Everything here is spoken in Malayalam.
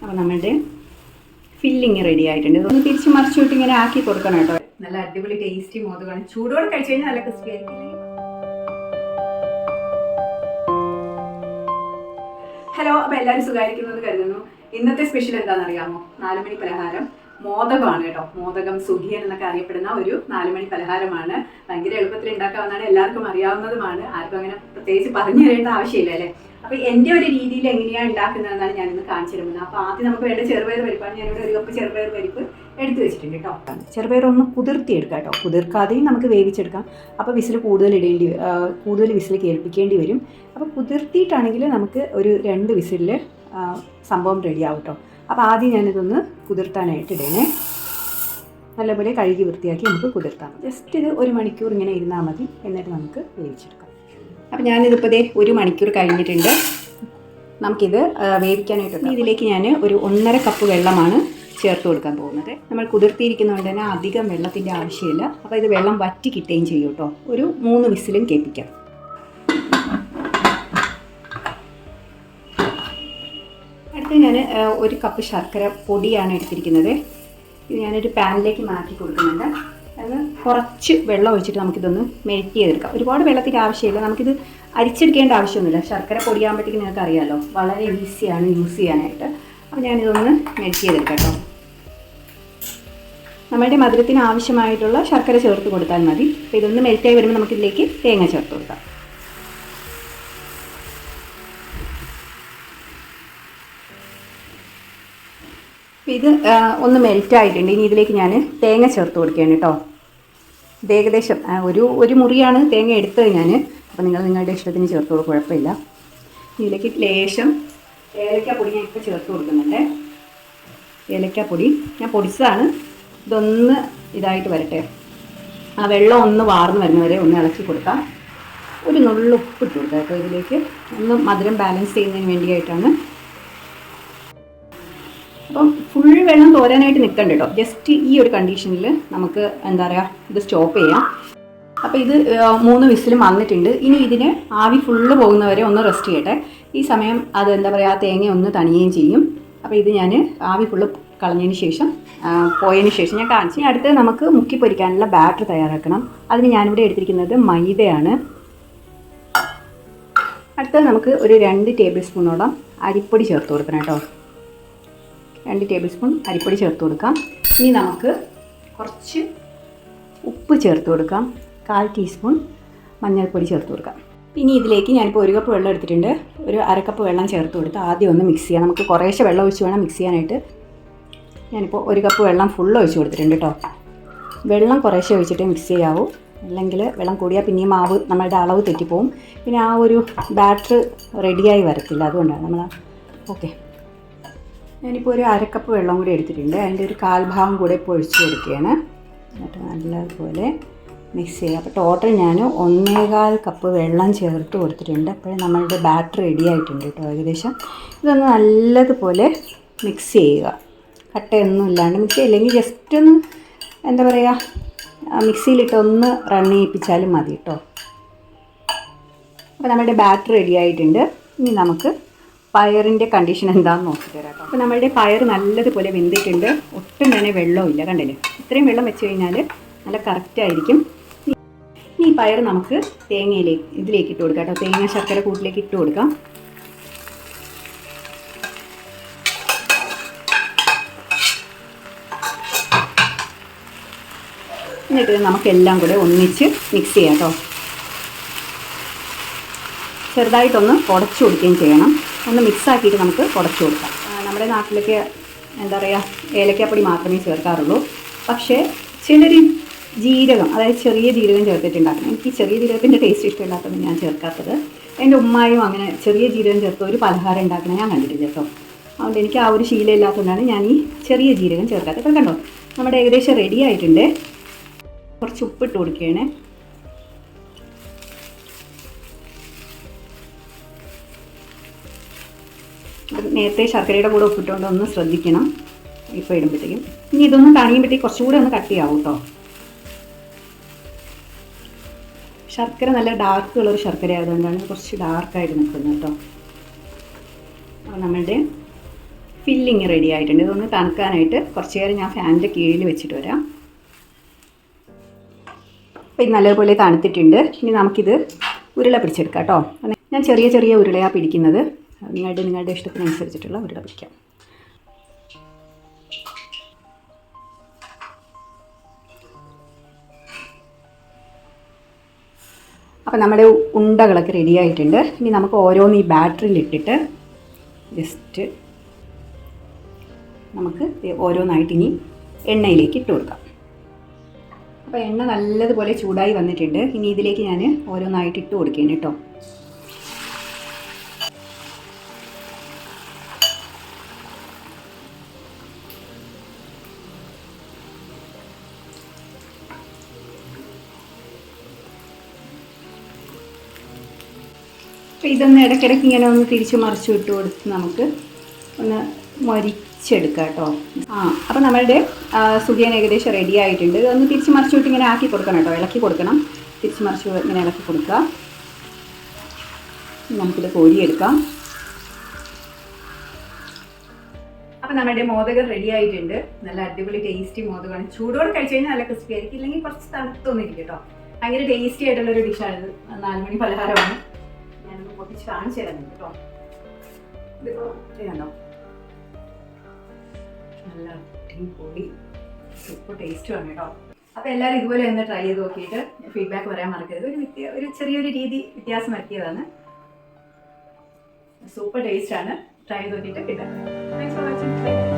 അപ്പോൾ നമ്മളുടെ ഫില്ലിങ് റെഡി ആയിട്ടുണ്ട്. ഒന്ന് തിരിച്ച് മറിച്ചിട്ട് ഇങ്ങനെ ആക്കി കൊടുക്കണം കേട്ടോ. നല്ല അടിപൊളി ടേസ്റ്റി മോദകമാണ്. ചൂടോടെ കഴിച്ചു കഴിഞ്ഞാൽ നല്ല ക്രിസ്പി ആയിരിക്കും. ഹലോ, അപ്പോൾ എല്ലാവരും സുഖമായിരിക്കുന്നത് കരുതുന്നു. ഇന്നത്തെ സ്പെഷ്യൽ എന്താണെന്ന് അറിയാമോ? 4 മണി പലഹാരം മോദകമാണ് കേട്ടോ. മോദകം, സുഖിയൻ എന്നൊക്കെ അറിയപ്പെടുന്ന ഒരു 4 മണി പലഹാരമാണ്. ഭയങ്കര എളുപ്പത്തിൽ ഉണ്ടാക്കാവുന്നതാണ്, എല്ലാവർക്കും അറിയാവുന്നതുമാണ്. ആർക്കും അങ്ങനെ പ്രത്യേകിച്ച് പറഞ്ഞു തരേണ്ട ആവശ്യമില്ല അല്ലേ. അപ്പോൾ എൻ്റെ ഒരു രീതിയിൽ എങ്ങനെയാണ് ഉണ്ടാക്കുന്നതെന്നാണ് ഞാനിന്ന് കാണിച്ചു തരുന്നത്. അപ്പോൾ ആദ്യം നമുക്ക് വേണ്ട ചെറുപയർ പരിപ്പാണ്. ഞാനിവിടെ 1 കപ്പ് ചെറുപയർ പരിപ്പ് എടുത്ത് വെച്ചിട്ടുണ്ട് കേട്ടോ. ചെറുപയർ ഒന്ന് കുതിർത്തിയെടുക്കാം കേട്ടോ. കുതിർക്കാതെയും നമുക്ക് വേവിച്ചെടുക്കാം. അപ്പോൾ വിസിൽ കൂടുതൽ വിസിൽ കേൾപ്പിക്കേണ്ടി വരും. അപ്പോൾ കുതിർത്തിയിട്ടാണെങ്കിൽ നമുക്ക് ഒരു 2 വിസിലിൽ സംഭവം റെഡിയാവും കേട്ടോ. അപ്പോൾ ആദ്യം ഞാനിതൊന്ന് കുതിർത്താനായിട്ട് ഇടണേ. നല്ലപോലെ കഴുകി വൃത്തിയാക്കി നമുക്ക് കുതിർത്താം. ജസ്റ്റ് ഇത് 1 മണിക്കൂർ ഇങ്ങനെ ഇരുന്നാൽ മതി. എന്നിട്ട് നമുക്ക് വേവിച്ചെടുക്കാം. അപ്പോൾ ഞാനിതിപ്പോൾ 1 മണിക്കൂർ കഴിഞ്ഞിട്ടുണ്ട്. നമുക്കിത് വേവിക്കാനായിട്ടുണ്ട്. ഇതിലേക്ക് ഞാൻ ഒരു 1.5 കപ്പ് വെള്ളമാണ് ചേർത്ത് കൊടുക്കാൻ പോകുന്നത്. നമ്മൾ കുതിർത്തിയിരിക്കുന്നതുകൊണ്ട് തന്നെ അധികം വെള്ളത്തിൻ്റെ ആവശ്യമില്ല. അപ്പോൾ ഇത് വെള്ളം വറ്റി കിട്ടുകയും ചെയ്യും കേട്ടോ. ഒരു 3 വിസിലും കേൾപ്പിക്കാം. അടുത്ത് ഞാൻ 1 കപ്പ് ശർക്കര പൊടിയാണ് എടുത്തിരിക്കുന്നത്. ഇത് ഞാനൊരു പാനിലേക്ക് മാറ്റി കൊടുക്കുന്നുണ്ട്. അത് കുറച്ച് വെള്ളം ഒഴിച്ചിട്ട് നമുക്കിതൊന്ന് മെൽറ്റ് ചെയ്തെടുക്കാം. ഒരുപാട് വെള്ളത്തിൻ്റെ ആവശ്യമില്ല. നമുക്കിത് അരിച്ചെടുക്കേണ്ട ആവശ്യമൊന്നുമില്ല. ശർക്കര പൊടിയാകുമ്പോഴത്തേക്ക് നിങ്ങൾക്ക് അറിയാമല്ലോ, വളരെ ഈസിയാണ് യൂസ് ചെയ്യാനായിട്ട്. അപ്പോൾ ഞാനിതൊന്ന് മെൽറ്റ് ചെയ്തെടുക്കാം കേട്ടോ. നമ്മളുടെ മധുരത്തിന് ആവശ്യമായിട്ടുള്ള ശർക്കര ചേർത്ത് കൊടുത്താൽ മതി. അപ്പോൾ ഇതൊന്ന് മെൽറ്റായി വരുമ്പോൾ നമുക്കിതിലേക്ക് തേങ്ങ ചേർത്ത് കൊടുക്കാം. ഇത് ഒന്ന് മെൽറ്റായിട്ടുണ്ട്. ഇനി ഇതിലേക്ക് ഞാൻ തേങ്ങ ചേർത്ത് കൊടുക്കുകയാണ് കേട്ടോ. ഇത് ഏകദേശം ഒരു മുറിയാണ് തേങ്ങ എടുത്തത് ഞാൻ. അപ്പോൾ നിങ്ങളുടെ ഇഷ്ടത്തിന് ചേർത്ത് കൊടുക്കുക, കുഴപ്പമില്ല. ഇതിലേക്ക് ലേശം ഏലക്കാപ്പൊടി ഞാൻ ഇപ്പോൾ ചേർത്ത് കൊടുക്കുന്നുണ്ട്. ഏലക്കാപ്പൊടി ഞാൻ പൊടിച്ചതാണ്. ഇതൊന്ന് ഇതായിട്ട് വരട്ടെ. ആ വെള്ളം ഒന്ന് വാർന്ന് വരുന്നവരെ ഒന്ന് ഇളക്കി കൊടുക്കാം. ഒരു നുള്ളു ഉപ്പിട്ട് കൊടുക്കാം കേട്ടോ. ഇതിലേക്ക് ഒന്ന് മധുരം ബാലൻസ് ചെയ്യുന്നതിന് വേണ്ടിയിട്ടാണ്. അപ്പം ഫുൾ വെള്ളം തോരാനായിട്ട് നിൽക്കണ്ട കേട്ടോ. ജസ്റ്റ് ഈ ഒരു കണ്ടീഷനിൽ നമുക്ക് എന്താ പറയുക, ഇത് സ്റ്റോപ്പ് ചെയ്യാം. അപ്പോൾ ഇത് 3 വിസിലും വന്നിട്ടുണ്ട്. ഇനി ഇതിന് ആവി ഫുള്ള് പോകുന്നവരെ ഒന്ന് റെസ്റ്റ് ചെയ്യട്ടെ. ഈ സമയം അത് എന്താ പറയുക, തേങ്ങ ഒന്ന് തണിയുകയും ചെയ്യും. അപ്പോൾ ഇത് ഞാൻ ആവി ഫുള്ള് കളഞ്ഞതിന് ശേഷം പോയതിന് ശേഷം ഞാൻ കാണിച്ചു. ഇനി അടുത്ത് നമുക്ക് മുക്കി പൊരിക്കാനുള്ള ബാറ്റർ തയ്യാറാക്കണം. അതിന് ഞാനിവിടെ എടുത്തിരിക്കുന്നത് മൈദയാണ്. അടുത്തത് നമുക്ക് ഒരു 2 ടേബിൾ സ്പൂണോളം അരിപ്പൊടി ചേർത്ത് കൊടുക്കണം കേട്ടോ. 2 ടേബിൾ സ്പൂൺ അരിപ്പൊടി ചേർത്ത് കൊടുക്കാം. ഇനി നമുക്ക് കുറച്ച് ഉപ്പ് ചേർത്ത് കൊടുക്കാം. 1/4 ടീസ്പൂൺ മഞ്ഞൾപ്പൊടി ചേർത്ത് കൊടുക്കാം. ഇനി ഇതിലേക്ക് ഞാനിപ്പോൾ 1 കപ്പ് വെള്ളം എടുത്തിട്ടുണ്ട്. ഒരു 1/2 കപ്പ് വെള്ളം ചേർത്ത് കൊടുത്ത് ആദ്യം ഒന്ന് മിക്സ് ചെയ്യാം. നമുക്ക് കുറേശ്ശെ വെള്ളം ഒഴിച്ച് വേണം മിക്സ് ചെയ്യാനായിട്ട്. ഞാനിപ്പോൾ 1 കപ്പ് വെള്ളം ഫുള്ള് ഒഴിച്ച് കൊടുത്തിട്ടുണ്ട് കേട്ടോ. വെള്ളം കുറേശ്ശെ ഒഴിച്ചിട്ട് മിക്സ് ചെയ്യാവൂ. അല്ലെങ്കിൽ വെള്ളം കൂടിയാൽ പിന്നെയും മാവ് നമ്മളുടെ അളവ് തെറ്റിപ്പോവും. പിന്നെ ആ ഒരു ബാറ്റർ റെഡിയായി വരത്തില്ല. അതുകൊണ്ടാണ് നമ്മൾ ഓക്കെ. ഞാനിപ്പോൾ ഒരു 1/2 കപ്പ് വെള്ളം കൂടി എടുത്തിട്ടുണ്ട്. അതിൻ്റെ ഒരു 1/4 ഭാഗം കൂടെ ഇപ്പോൾ ഒഴിച്ച് കൊടുക്കുകയാണ്. എന്നിട്ട് നല്ലതുപോലെ മിക്സ് ചെയ്യുക. അപ്പോൾ ടോട്ടൽ ഞാൻ 1.25 കപ്പ് വെള്ളം ചേർത്ത് കൊടുത്തിട്ടുണ്ട്. അപ്പോൾ നമ്മളുടെ ബാറ്റർ റെഡി ആയിട്ടുണ്ട് കേട്ടോ. ഏകദേശം ഇതൊന്ന് നല്ലതുപോലെ മിക്സ് ചെയ്യുക. കട്ടയൊന്നും ഇല്ലാണ്ട് മിക്സ് ചെയ്യില്ലെങ്കിൽ ജസ്റ്റ് ഒന്ന് എന്താ പറയുക, മിക്സിയിലിട്ട് ഒന്ന് റൺ ചെയ്യിപ്പിച്ചാലും മതി കേട്ടോ. അപ്പോൾ നമ്മുടെ ബാറ്റർ റെഡി ആയിട്ടുണ്ട്. ഇനി നമുക്ക് പയറിൻ്റെ കണ്ടീഷൻ എന്താണെന്ന് നോക്കിയിട്ട് തരാം കേട്ടോ. അപ്പോൾ നമ്മളുടെ പയർ നല്ലതുപോലെ വെന്തിട്ടുണ്ട്. ഒട്ടും തന്നെ വെള്ളമില്ല, കണ്ടില്ലേ. ഇത്രയും വെള്ളം വെച്ച് കഴിഞ്ഞാൽ നല്ല കറക്റ്റായിരിക്കും. ഈ പയർ നമുക്ക് ഇതിലേക്ക് ഇട്ട് കൊടുക്കാം കേട്ടോ. തേങ്ങ ശർക്കര കൂട്ടിലേക്ക് ഇട്ട് കൊടുക്കാം. എന്നിട്ട് നമുക്കെല്ലാം കൂടെ ഒന്നിച്ച് മിക്സ് ചെയ്യാം കേട്ടോ. ചെറുതായിട്ടൊന്ന് ഉടച്ചു കൊടുക്കുകയും ചെയ്യണം. ഒന്ന് മിക്സാക്കിയിട്ട് നമുക്ക് ഉടച്ചു കൊടുക്കാം. നമ്മുടെ നാട്ടിലൊക്കെ എന്താ പറയുക, ഏലക്കാപ്പൊടി മാത്രമേ ചേർക്കാറുള്ളൂ. പക്ഷേ ചിലർ ജീരകം, അതായത് ചെറിയ ജീരകം ചേർത്തിട്ടുണ്ടാക്കണം. എനിക്ക് ചെറിയ ജീരകത്തിൻ്റെ ടേസ്റ്റ് ഇഷ്ടമില്ലാത്തത് ഞാൻ ചേർക്കാത്തത്. എൻ്റെ ഉമ്മായും അങ്ങനെ ചെറിയ ജീരകം ചേർത്ത് ഒരു പലഹാരം ഉണ്ടാക്കണം ഞാൻ കണ്ടിട്ടില്ല കേട്ടോ. അതുകൊണ്ട് എനിക്ക് ആ ഒരു ശീലം ഇല്ലാത്തതുകൊണ്ടാണ് ഞാൻ ഈ ചെറിയ ജീരകം ചേർക്കാത്തത്. ഇപ്പോൾ കണ്ടോ, നമ്മുടെ ഏകദേശം റെഡി ആയിട്ടുണ്ട്. കുറച്ച് ഉപ്പിട്ട് കൊടുക്കുകയാണ്. നേരത്തെ ശർക്കരയുടെ കൂടെ ഉപ്പിട്ടുകൊണ്ട് ഒന്ന് ശ്രദ്ധിക്കണം ഇപ്പോൾ ഇടുമ്പോഴത്തേക്കും. ഇനി ഇതൊന്ന് തണിയുമ്പോഴത്തേക്ക് കുറച്ചുകൂടെ ഒന്ന് കട്ടിയാവും കേട്ടോ. ശർക്കര നല്ല ഡാർക്ക് കളർ ശർക്കര ആയതുകൊണ്ടാണ് കുറച്ച് ഡാർക്കായിട്ട് നിൽക്കുന്നത് കേട്ടോ. അപ്പോൾ നമ്മളുടെ ഫില്ലിങ് റെഡി ആയിട്ടുണ്ട്. ഇതൊന്ന് തണുക്കാനായിട്ട് കുറച്ച് നേരം ഞാൻ ഫാനിൻ്റെ കീഴിൽ വെച്ചിട്ട് വരാം. അപ്പോൾ ഇത് നല്ലപോലെ തണുത്തിട്ടുണ്ട്. ഇനി നമുക്കിത് ഉരുള പിടിച്ചെടുക്കാം കേട്ടോ. ഞാൻ ചെറിയ ചെറിയ ഉരുളയാണ് പിടിക്കുന്നത്. നിങ്ങളുടെ ഇഷ്ടത്തിനനുസരിച്ചിട്ടുള്ള ഉരുള പിടിക്കാം. അപ്പോൾ നമ്മുടെ ഉണ്ടകളൊക്കെ റെഡി ആയിട്ടുണ്ട്. ഇനി നമുക്ക് ഓരോന്ന് ഈ ബാറ്ററിയിൽ ഇട്ടിട്ട് ജസ്റ്റ് നമുക്ക് ഓരോന്നായിട്ട് ഇനി എണ്ണയിലേക്ക് ഇട്ട് കൊടുക്കാം. അപ്പോൾ എണ്ണ നല്ലതുപോലെ ചൂടായി വന്നിട്ടുണ്ട്. ഇനി ഇതിലേക്ക് ഞാൻ ഓരോന്നായിട്ട് ഇട്ട് കൊടുക്കുകയാണ് കേട്ടോ. അപ്പോൾ ഇതൊന്ന് ഇടയ്ക്കിടയ്ക്ക് ഇങ്ങനെ ഒന്ന് തിരിച്ച് മറിച്ച് ഇട്ട് കൊടുത്ത് നമുക്ക് ഒന്ന് മൊരിച്ചെടുക്കാം കേട്ടോ. അപ്പോൾ നമ്മളുടെ സുഖിയൻ ഏകദേശം റെഡി ആയിട്ടുണ്ട്. ഇതൊന്ന് തിരിച്ച് മറിച്ച് വിട്ട് ഇങ്ങനെ ആക്കി കൊടുക്കണം കേട്ടോ. ഇളക്കി കൊടുക്കണം. തിരിച്ച് മറിച്ച് ഇങ്ങനെ ഇളക്കി കൊടുക്കുക. നമുക്കിത് കോരിയെടുക്കാം. അപ്പോൾ നമ്മുടെ മോദകം റെഡി ആയിട്ടുണ്ട്. നല്ല അടിപൊളി ടേസ്റ്റി മോദകമാണ്. ചൂടോടെ കഴിച്ച് കഴിഞ്ഞാൽ നല്ല ക്രിസ്പി ആയിരിക്കും. ഇല്ലെങ്കിൽ കുറച്ച് തണുത്തൊന്നിരിക്കും കേട്ടോ. ഭയങ്കര ടേസ്റ്റി ആയിട്ടുള്ളൊരു ഡിഷാണിത്. 4 മണി പലഹാരമാണ്. ഞാനൊന്ന് പൊട്ടിച്ച് കാണിച്ചു തരാം കേട്ടോ. ഇതിപ്പോൾ കണ്ടോ, നല്ല അടിപൊളി സൂപ്പർ ടേസ്റ്റുമാണ് കേട്ടോ. അപ്പോൾ എല്ലാവരും ഇതുപോലെ ഒന്ന് ട്രൈ ചെയ്ത് നോക്കിയിട്ട് ഫീഡ്ബാക്ക് പറയാൻ മറക്കരുത്. ഒരു ചെറിയൊരു രീതി വ്യത്യാസം വരുത്തിയതാണ്. സൂപ്പർ ടേസ്റ്റാണ്. ട്രൈ ചെയ്ത് നോക്കിയിട്ട് ഫീഡ്ബാക്ക്. Thanks for watching.